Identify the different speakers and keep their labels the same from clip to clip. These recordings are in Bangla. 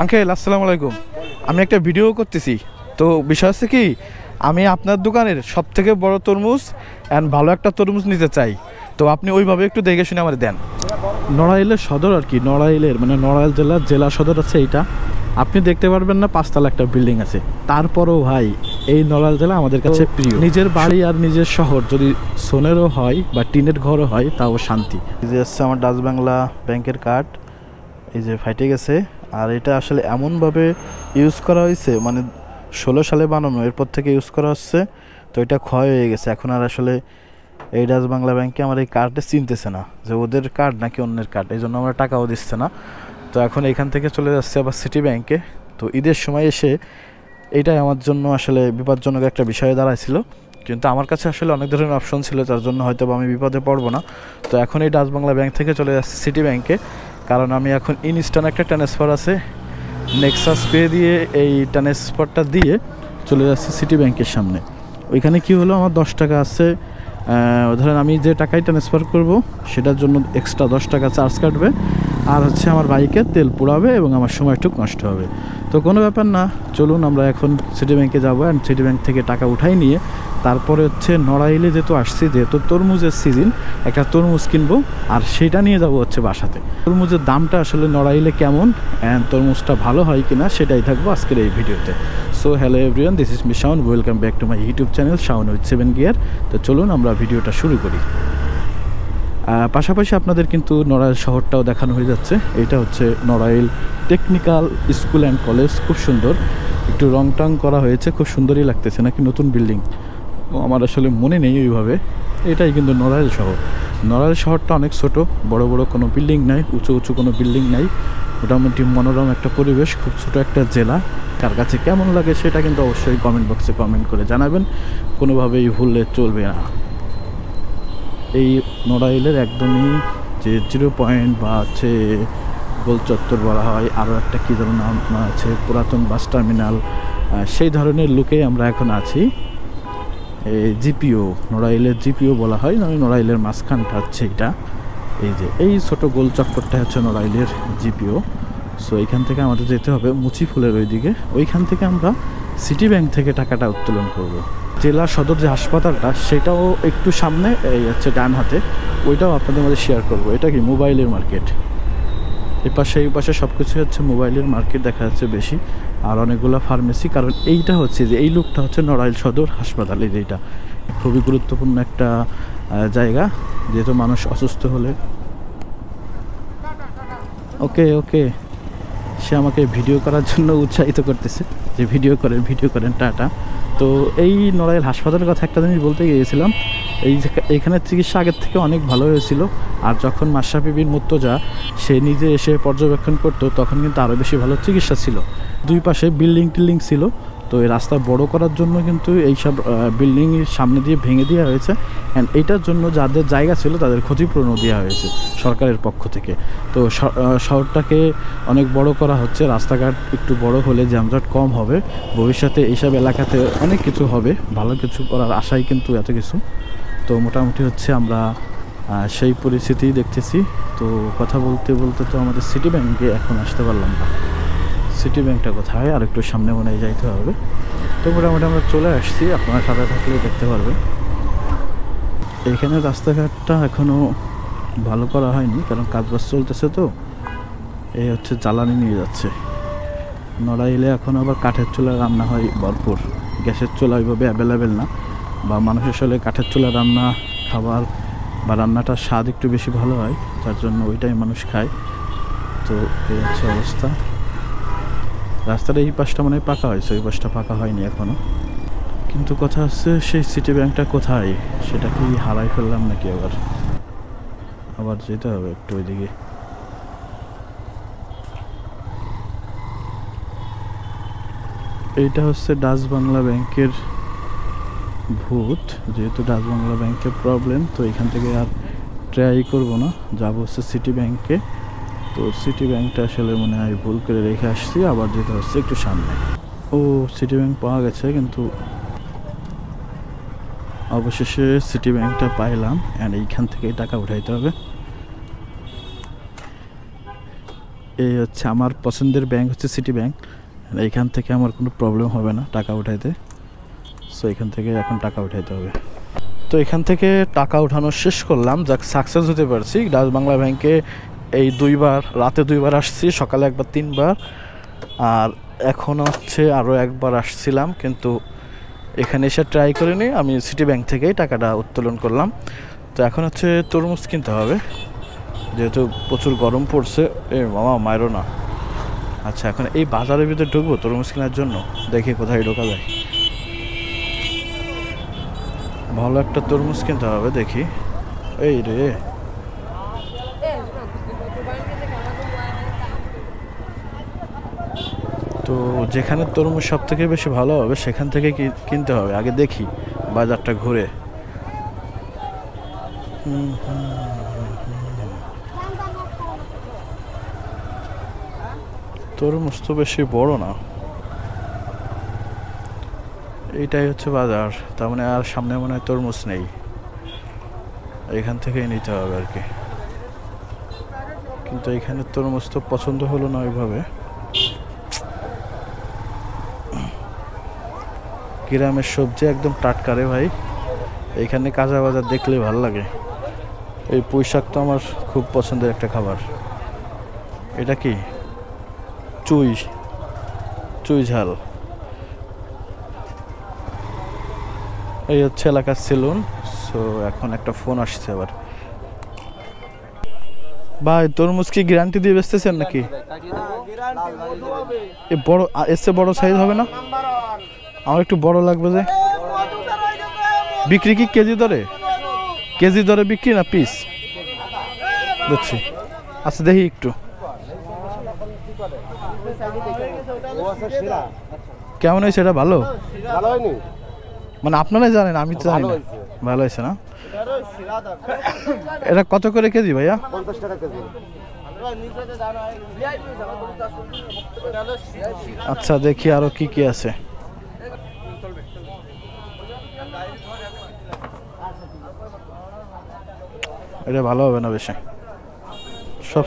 Speaker 1: আঙ্কেল আসসালামু আলাইকুম। আমি একটা ভিডিও করতেছি, তো বিষয় হচ্ছে কি, আমি আপনার দোকানের সবথেকে বড় তরমুজ অ্যান্ড ভালো একটা তরমুজ নিতে চাই, তো আপনি ওইভাবে একটু দেখে শুনে আমার দেন। নড়াইলের সদর আর কি, নড়াইলের মানে নড়াইল জেলার জেলা সদর আছে এইটা। আপনি দেখতে পারবেন না, 5 তলা একটা বিল্ডিং আছে। তারপরও ভাই এই নড়াইল জেলা আমাদের কাছে প্রিয়। নিজের বাড়ি আর নিজের শহর যদি সোনেরও হয় বা টিনের ঘরও হয় তাও শান্তি। এই যে হচ্ছে আমার ডাচ বাংলা ব্যাংকের কার্ড, এই যে ফাইটে গেছে। আর এটা আসলে এমনভাবে ইউজ করা হয়েছে, মানে 16 সালে বানানো, এরপর থেকে ইউজ করা হচ্ছে, তো এটা ক্ষয় হয়ে গেছে। এখন আর আসলে এই ডাচ বাংলা ব্যাংকে আমার এই কার্ডটা চিনতেছে না যে ওদের কার্ড নাকি অন্যের কার্ড, এই জন্য আমরা টাকাও দিচ্ছে না। তো এখন এখান থেকে চলে যাচ্ছে আবার সিটি ব্যাংকে। তো ঈদের সময় এসে এটাই আমার জন্য আসলে বিপজ্জনক একটা বিষয় দাঁড়াইছিল, কিন্তু আমার কাছে আসলে অনেক ধরনের অপশন ছিল, যার জন্য হয়তো আমি বিপদে পড়বো না। তো এখন এই ডাচ বাংলা ব্যাংক থেকে চলে যাচ্ছে সিটি ব্যাংকে, কারণ আমি এখন ইনস্ট্যান্ট একটা ট্রান্সফার আছে, নেক্সাস পে দিয়ে এই ট্রান্সফারটা দিয়ে চলে যাচ্ছে সিটি ব্যাংকের সামনে। ওইখানে কি হলো, আমার 10 টাকা আছে, ধরেন আমি যে টাকায় ট্রান্সফার করব সেটার জন্য এক্সট্রা 10 টাকা চার্জ কাটবে, আর হচ্ছে আমার বাইকে তেল পোড়াবে এবং আমার সময়টুকু নষ্ট হবে। তো কোনো ব্যাপার না, চলুন আমরা এখন সিটি ব্যাংকে যাবো, অ্যান্ড সিটি ব্যাংক থেকে টাকা উঠাই নিয়ে তারপরে হচ্ছে নড়াইলে যেহেতু আসছি, যেহেতু তরমুজের সিজন, একটা তরমুজ কিনবো আর সেটা নিয়ে যাব হচ্ছে বাসাতে। তরমুজের দামটা আসলে নড়াইলে কেমন অ্যান্ড তরমুজটা ভালো হয় কিনা সেটাই থাকবো আজকের এই ভিডিওতে। So hello everyone, this is me Shaon, welcome back to my YouTube channel Shaon with 7 gear. তো চলুন আমরা ভিডিওটা শুরু করি। পাশাপাশি আপনাদের কিন্তু নড়াইল শহরটাও দেখানো হয়ে যাচ্ছে। এটা হচ্ছে Narail technical school and college, খুব সুন্দর, একটু রং টং করা হয়েছে, খুব সুন্দরই লাগতেছে, নাকি নতুন বিল্ডিং আমার আসলে মনে নেই ওইভাবে। এটাই কিন্তু নড়াইল শহর। নড়াইল শহরটা অনেক ছোট, বড় বড় কোনো বিল্ডিং নাই, উঁচু উঁচু কোনো বিল্ডিং নাই, মোটামুটি মনোরম একটা পরিবেশ, খুব ছোট একটা জেলা। কার কাছে কেমন লাগে সেটা কিন্তু অবশ্যই কমেন্ট বক্সে কমেন্ট করে জানাবেন, কোনোভাবেই ভুললে চলবে না। এই নড়াইলের একদমই যে 0 পয়েন্ট বা হচ্ছে গোল চত্বর বলা হয়, আরও একটা কী ধরনের নাম আছে, পুরাতন বাস টার্মিনাল, সেই ধরনের লুকে আমরা এখন আছি। এই জিপিও, নড়াইলের জিপিও বলা হয়, মানে নড়াইলের মাঝখানটা হচ্ছে এটা। এই যে এই ছোটো গোল চক্করটা হচ্ছে নড়াইলের জিপিও। সো এইখান থেকে আমাদের যেতে হবে মুচি ফুলের ওইদিকে, ওইখান থেকে আমরা সিটি ব্যাংক থেকে টাকাটা উত্তোলন করব। জেলা সদর যে হাসপাতালটা সেটাও একটু সামনে, এই হচ্ছে ডান হাতে, ওইটাও আপনাদের মধ্যে শেয়ার করব। এটা কি মোবাইলের মার্কেট, এই পাশে সব কিছু হচ্ছে মোবাইলের মার্কেট দেখা যাচ্ছে বেশি, আর অনেকগুলো ফার্মেসি। কারণ এইটা হচ্ছে যে এই লুকটা হচ্ছে নড়াইল সদর হাসপাতাল, এই যেটা খুবই গুরুত্বপূর্ণ একটা জায়গা, যেহেতু মানুষ অসুস্থ হলে। ওকে ওকে, সে আমাকে ভিডিও করার জন্য উৎসাহিত করতেছে যে ভিডিও করেন টাটা। তো এই নড়াইল হাসপাতালের কথা একটা জিনিস বলতে গিয়েছিলাম, এইখানের চিকিৎসা আগের থেকে অনেক ভালো হয়েছিল। আর যখন মাশরাফি বিন মুর্তজা সে নিজে এসে পর্যবেক্ষণ করতো তখন কিন্তু আরও বেশি ভালো চিকিৎসা ছিল। দুই পাশে বিল্ডিং ছিল, তো এই রাস্তা বড় করার জন্য কিন্তু এইসব বিল্ডিংয়ের সামনে দিয়ে ভেঙে দেওয়া হয়েছে, অ্যান্ড এইটার জন্য যাদের জায়গা ছিল তাদের ক্ষতিপূরণও দেওয়া হয়েছে সরকারের পক্ষ থেকে। তো শহরটাকে অনেক বড় করা হচ্ছে, রাস্তাঘাট একটু বড় হলে যানজট কম হবে, ভবিষ্যতে এইসব এলাকাতে অনেক কিছু হবে, ভালো কিছু করার আশাই কিন্তু এত কিছু। তো মোটামুটি হচ্ছে আমরা সেই পরিস্থিতি দেখতেছি। তো কথা বলতে বলতে তো আমাদের সিটি ব্যাংকে এখন আসতে পারলাম না। সিটি ব্যাংকটা কোথায়, আর একটু সামনে মনে যাইতে হবে। তো মোটামুটি আমরা চলে আসছি, আপনারা সাথে থাকলে দেখতে পারবেন। এইখানে রাস্তাঘাটটা এখনও ভালো করা হয়নি, কারণ কাজবাজ চলতেছে, তো এই হচ্ছে জ্বালানি নিয়ে যাচ্ছে। নড়াইলে এখন আবার কাঠের চুলা রান্না হয় ভরপুর, গ্যাসের চুলা ওইভাবে অ্যাভেলেবেল না, বা মানুষের আসলে কাঠের চুলা রান্না খাবার বা রান্নাটার স্বাদ একটু বেশি ভালো হয়, যার জন্য ওইটাই মানুষ খায়। তো এই হচ্ছে অবস্থা। রাস্তাটা এই পাশটা মনে হয় পাকা হয়েছে, ওই পাশটা পাকা হয়নি এখনও। কিন্তু কথা হচ্ছে সেই সিটি ব্যাংকটা কোথায়, সেটা কি হারাই ফেললাম নাকি, আবার যেতে হবে একটু ওইদিকে। এইটা হচ্ছে ডাচ বাংলা ব্যাংকের ভূত, যেহেতু ডাচ বাংলা ব্যাংকের প্রবলেম, তো এখান থেকে আর ট্রাই করবো না, যাবো হচ্ছে সিটি ব্যাংকে। তো সিটি ব্যাংকটা আসলে মনে হয় ভুল করে রেখে আসছি, আবার যেতে হচ্ছে একটু সামনে। ও সিটি ব্যাংক পাওয়া গেছে, কিন্তু অবশেষে সিটি ব্যাংকটা পাইলাম, অ্যান্ড এইখান থেকে টাকা উঠাইতে হবে। এই হচ্ছে আমার পছন্দের ব্যাংক হচ্ছে সিটি ব্যাংক। এইখান থেকে আমার কোনো প্রবলেম হবে না টাকা উঠাইতে। সো এখান থেকে এখন টাকা উঠাইতে হবে। তো এখান থেকে টাকা উঠানো শেষ করলাম, যাক সাকসেস হতে পারছি। ডাচ বাংলা ব্যাংকে এই দুইবার, রাতে দুইবার আসছি, সকালে একবার, তিনবার, আর এখন হচ্ছে আরও একবার আসছিলাম, কিন্তু এখানে এসে ট্রাই করিনি। আমি সিটি ব্যাংক থেকেই টাকাটা উত্তোলন করলাম। তো এখন হচ্ছে তরমুজ কিনতে হবে, যেহেতু প্রচুর গরম পড়ছে। এ মামা মায়েরও না। আচ্ছা, এখন এই বাজারের ভিতরে ঢুকবো তরমুজ কেনার জন্য, দেখি কোথায় ঢোকা যায়। ভালো একটা তরমুজ কিনতে হবে, দেখি। এই রে, তো যেখানে তরমুজ সব থেকে বেশি ভালো হবে সেখান থেকে কিনতে হবে। আগে দেখি বাজারটা ঘুরে। তরমুজ তো বেশি বড় না। এইটাই হচ্ছে বাজার, তার মানে আর সামনে মনে হয় তরমুজ নেই। এখান থেকেই নিতে হবে আর কি। কিন্তু এখানে তরমুজ তো পছন্দ হলো না ওইভাবে। গ্রামের সবজি একদম টাটকা রে ভাই। এইখানে কাঁচা বাজার দেখলে ভালো লাগে। এই পুঁই শাক তো আমার খুব পছন্দের একটা খাবার। এটা কি? চুই ঝাল। এই হচ্ছে এলাকার সেলুন। সো এখন একটা ফোন আসছে আবার। ভাই, তরমুজ কি গ্যারান্টি দিয়ে বেচতেছেন নাকি? বড়, এসে বড় সাইজ হবে না? আমার একটু বড় লাগবে। যে বিক্রি কি কেজি দরে? কেজি দরে বিক্রি না পিস? বুঝছি। আচ্ছা, দেখি একটু কেমন হয়েছে। এটা ভালো? মানে আপনারাই জানেন, আমি তো জানি না। ভালো হয়েছে না? এটা কত করে কেজি ভাইয়া?
Speaker 2: 50 টাকা কেজি।
Speaker 1: আচ্ছা, দেখি আরো কি কি আছে। এটা ভালো হবে না বেশি। সব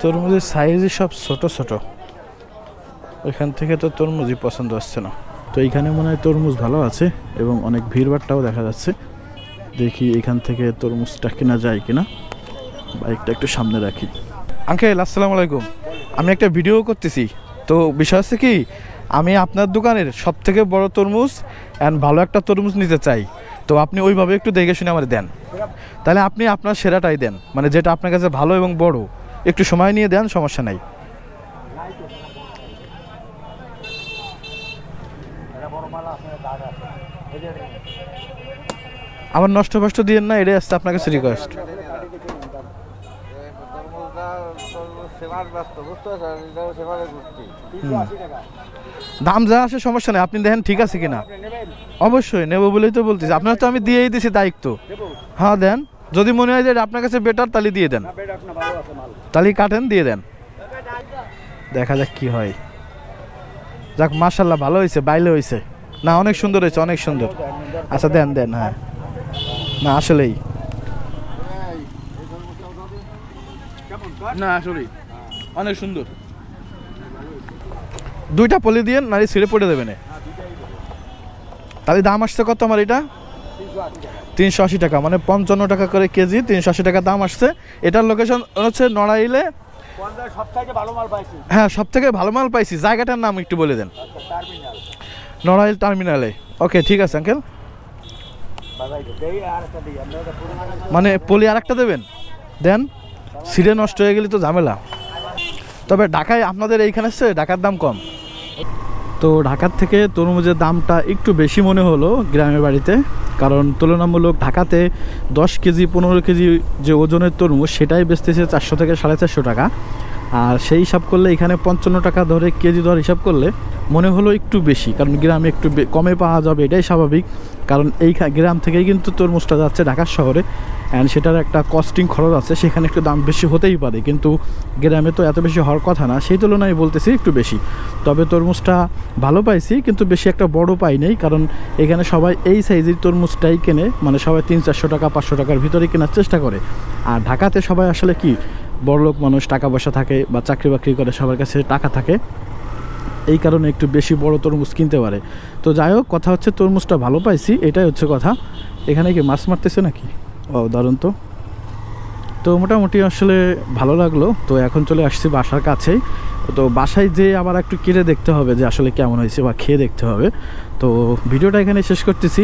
Speaker 1: তরমুজের সাইজই সব ছোট ছোট। ওইখান থেকে তো তরমুজই পছন্দ হচ্ছে না। তো এইখানে মনে হয় তরমুজ ভালো আছে এবং অনেক ভিড়ভাড়টাও দেখা যাচ্ছে। দেখি এখান থেকে তরমুজটা কেনা যায় কিনা। বাইকটা একটু সামনে রাখি। আঙ্কেল, আসসালামু আলাইকুম। আমি একটা ভিডিও করতেছি। তো বিষয় হচ্ছে কি, আমি আপনার দোকানের সব থেকে বড় তরমুজ অ্যান্ড ভালো একটা তরমুজ নিতে চাই। তো আপনি ওইভাবে একটু দেখে শুনে আমার দেন। তাহলে আপনি আপনার সেরাটাই দেন, মানে যেটা আপনার কাছে ভালো এবং বড়। একটু সময় নিয়ে দেন, সমস্যা নাই। আমার নষ্ট ফষ্ট দিয়েন না, এটাই আসছে আপনার কাছে রিকোয়েস্ট। দাম যা আসে সমস্যা নেই, আপনি দেখেন ঠিক আছে কিনা। অবশ্যই নেবো বলেই তো বলতেছি। আপনার তো আমি দিয়েই দিছি দায়িত্ব। হ্যাঁ দেন, যদি মনে হয় যে আপনার কাছে বেটার তাহলে দিয়ে দেন, তাহলে কাটেন, দিয়ে দেন, দেখা যাক কি হয়। যাক, মাশাল্লাহ ভালো হয়েছে, বাইলে হয়েছে না, অনেক সুন্দর হয়েছে, অনেক সুন্দর। আচ্ছা দেন দেন। হ্যাঁ, না আসলেই না, আসলেই অনেক সুন্দর। দুইটা পলি দিয়ে নারী ছিঁড়ে পড়ে দেবে না। তাহলে দাম আসছে কত আমার? এটা 380 টাকা, মানে 55 টাকা করে কেজি। 380 টাকা দাম আসছে। এটার লোকেশন হচ্ছে নড়াইলে। হ্যাঁ, সব থেকে ভালো মাল পাইছি। জায়গাটার নাম একটু বলে দেন। নড়াইল টার্মিনালে। ওকে, ঠিক আছে আঙ্কেল। মানে পলি আর একটা দেবেন? দেন, সিরে নষ্ট হয়ে গেলে তো ঝামেলা। তবে ঢাকায় আপনাদের এইখানে ঢাকার দাম কম। তো ঢাকার থেকে তরমুজের দামটা একটু বেশি মনে হলো গ্রামের বাড়িতে, কারণ তুলনামূলক ঢাকাতে 10 কেজি 15 কেজি যে ওজনের তরমুজ সেটাই বেচতেছে 400 থেকে 450 টাকা। আর সেই হিসাব করলে এখানে 55 টাকা ধরে কেজি দর হিসাব করলে মনে হলো একটু বেশি, কারণ গ্রামে একটু কমে পাওয়া যাবে, এটাই স্বাভাবিক। কারণ এই গ্রাম থেকেই কিন্তু তরমুজটা যাচ্ছে ঢাকার শহরে, অ্যান্ড সেটার একটা কস্টিং খরচ আছে, সেখানে একটু দাম বেশি হতেই পারে। কিন্তু গ্রামে তো এত বেশি হওয়ার কথা না, সেই তুলনায় বলতেছি একটু বেশি। তবে তরমুজটা ভালো পাইছি, কিন্তু বেশি একটা বড় পাই নাই, কারণ এখানে সবাই এই সাইজের তরমুজটাই কেনে, মানে সবাই 300-400 টাকা 500 টাকার ভিতরে কেনার চেষ্টা করে। আর ঢাকাতে সবাই আসলে কি বড়লোক মানুষ, টাকা পয়সা থাকে বা চাকরি বাকরি করে, সবার কাছে টাকা থাকে, এই কারণে একটু বেশি বড় তরমুজ কিনতে পারে। তো যাই হোক, কথা হচ্ছে তরমুজটা ভালো পাইছি, এটাই হচ্ছে কথা। এখানে কি মাছ মারতেছে নাকি? ও দারুণ। তো মোটামুটি আসলে ভালো লাগলো। তো এখন চলে আসছি বাসার কাছেই। তো বাসায় যেয়ে আবার একটু কেটে দেখতে হবে যে আসলে কেমন হয়েছে, বা খেয়ে দেখতে হবে। তো ভিডিওটা এখানে শেষ করতেছি।